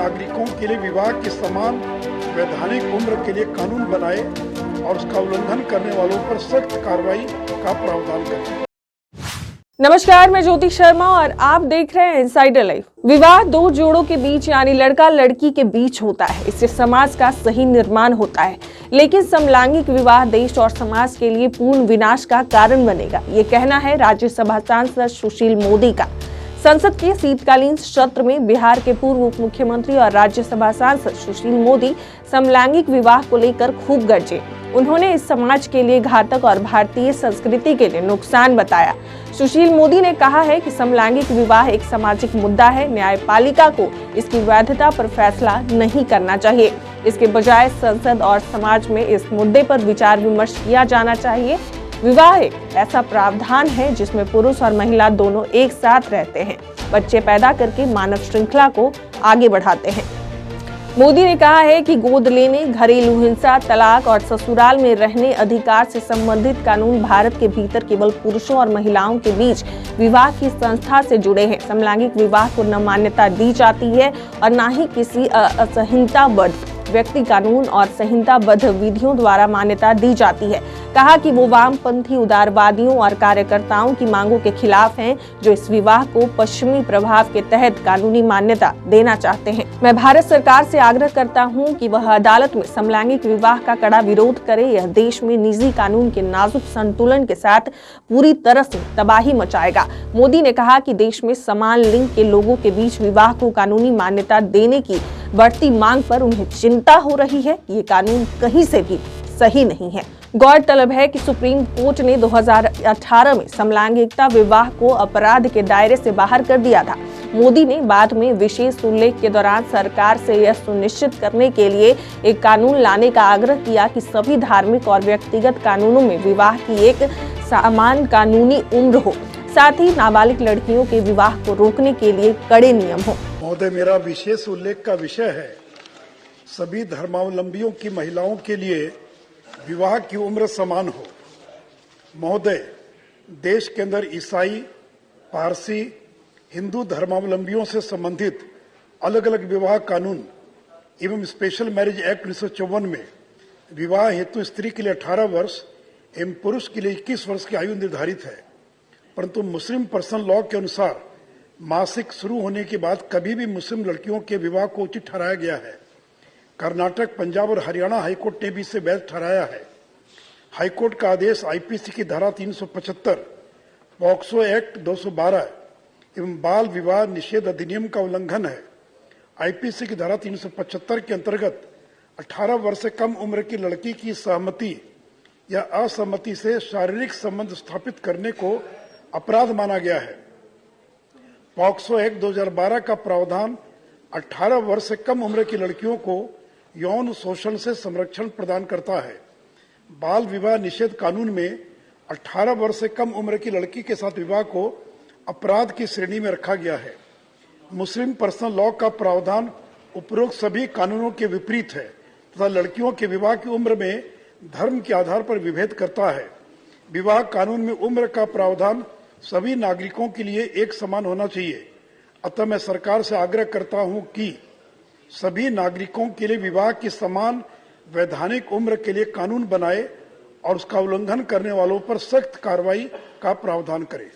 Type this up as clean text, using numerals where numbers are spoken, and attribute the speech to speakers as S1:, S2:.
S1: नागरिकों के लिए विवाह की समान वैधानिक उम्र के लिए कानून बनाए और उसका उल्लंघन करने वालों पर सख्त कार्रवाई का प्रावधान करें।
S2: नमस्कार, मैं ज्योति शर्मा और आप देख रहे हैं इनसाइडर लाइव। विवाह दो जोड़ों के बीच यानी लड़का लड़की के बीच होता है। इससे समाज का सही निर्माण होता है, लेकिन समलैंगिक विवाह देश और समाज के लिए पूर्ण विनाश का कारण बनेगा, ये कहना है राज्यसभा सांसद सुशील मोदी का। संसद के शीतकालीन सत्र में बिहार के पूर्व उप मुख्यमंत्री और राज्यसभा सांसद सुशील मोदी समलैंगिक विवाह को लेकर खूब गरजे। उन्होंने इस समाज के लिए घातक और भारतीय संस्कृति के लिए नुकसान बताया। सुशील मोदी ने कहा है कि समलैंगिक विवाह एक सामाजिक मुद्दा है, न्यायपालिका को इसकी वैधता पर फैसला नहीं करना चाहिए। इसके बजाय संसद और समाज में इस मुद्दे पर विचार विमर्श किया जाना चाहिए। विवाह एक ऐसा प्रावधान है जिसमें पुरुष और महिला दोनों एक साथ रहते हैं, बच्चे पैदा करके मानव श्रृंखला को आगे बढ़ाते हैं। मोदी ने कहा है कि गोद लेने, घरेलू हिंसा, तलाक और ससुराल में रहने अधिकार से संबंधित कानून भारत के भीतर केवल पुरुषों और महिलाओं के बीच विवाह की संस्था से जुड़े हैं। समलैंगिक विवाह को न मान्यता दी जाती है और न ही किसी असंहिताबद्ध व्यक्ति कानून और संहिताबद्ध विधियों द्वारा मान्यता दी जाती है। कहा कि वो वामपंथी उदारवादियों और कार्यकर्ताओं की मांगों के खिलाफ हैं, जो इस विवाह को पश्चिमी प्रभाव के तहत कानूनी मान्यता देना चाहते हैं। मैं भारत सरकार से आग्रह करता हूं कि वह अदालत में समलैंगिक विवाह का कड़ा विरोध करे। यह देश में निजी कानून के नाजुक संतुलन के साथ पूरी तरह से तबाही मचाएगा। मोदी ने कहा कि देश में समान लिंग के लोगों के बीच विवाह को कानूनी मान्यता देने की बढ़ती मांग पर उन्हें चिंता हो रही है। ये कानून कहीं से भी सही नहीं है। गौरतलब है कि सुप्रीम कोर्ट ने 2018 में समलैंगिकता विवाह को अपराध के दायरे से बाहर कर दिया था। मोदी ने बाद में विशेष उल्लेख के दौरान सरकार से यह सुनिश्चित करने के लिए एक कानून लाने का आग्रह किया कि सभी धार्मिक और व्यक्तिगत कानूनों में विवाह की एक समान कानूनी उम्र हो, साथ ही नाबालिग लड़कियों के विवाह को रोकने के लिए कड़े नियम हो।
S1: महोदय, मेरा विशेष उल्लेख का विषय है सभी धर्मावलंबियों की महिलाओं के लिए विवाह की उम्र समान हो। महोदय, देश के अंदर ईसाई, पारसी, हिंदू धर्मावलंबियों से संबंधित अलग अलग विवाह कानून एवं स्पेशल मैरिज एक्ट 1954 में विवाह हेतु स्त्री के लिए 18 वर्ष एवं पुरुष के लिए 21 वर्ष की आयु निर्धारित है, परंतु मुस्लिम पर्सनल लॉ के अनुसार मासिक शुरू होने के बाद कभी भी मुस्लिम लड़कियों के विवाह को उचित ठहराया गया है। कर्नाटक, पंजाब और हरियाणा हाईकोर्ट ने भी इसे वैध ठहराया है। हाईकोर्ट का आदेश आईपीसी की धारा 375, पॉक्सो एक्ट 212 एवं बाल विवाह निषेध अधिनियम का उल्लंघन है। आईपीसी की धारा 375 के अंतर्गत 18 वर्ष से कम उम्र की लड़की की सहमति या असहमति से शारीरिक संबंध स्थापित करने को अपराध माना गया है। पॉक्सो एक्ट 2012 का प्रावधान 18 वर्ष से कम उम्र की लड़कियों को यौन शोषण से संरक्षण प्रदान करता है। बाल विवाह निषेध कानून में 18 वर्ष से कम उम्र की लड़की के साथ विवाह को अपराध की श्रेणी में रखा गया है। मुस्लिम पर्सनल लॉ का प्रावधान उपरोक्त सभी कानूनों के विपरीत है तथा लड़कियों के विवाह की उम्र में धर्म के आधार पर विभेद करता है। विवाह कानून में उम्र का प्रावधान सभी नागरिकों के लिए एक समान होना चाहिए। अतः मैं सरकार से आग्रह करता हूं कि सभी नागरिकों के लिए विवाह की समान वैधानिक उम्र के लिए कानून बनाए और उसका उल्लंघन करने वालों पर सख्त कार्रवाई का प्रावधान करे।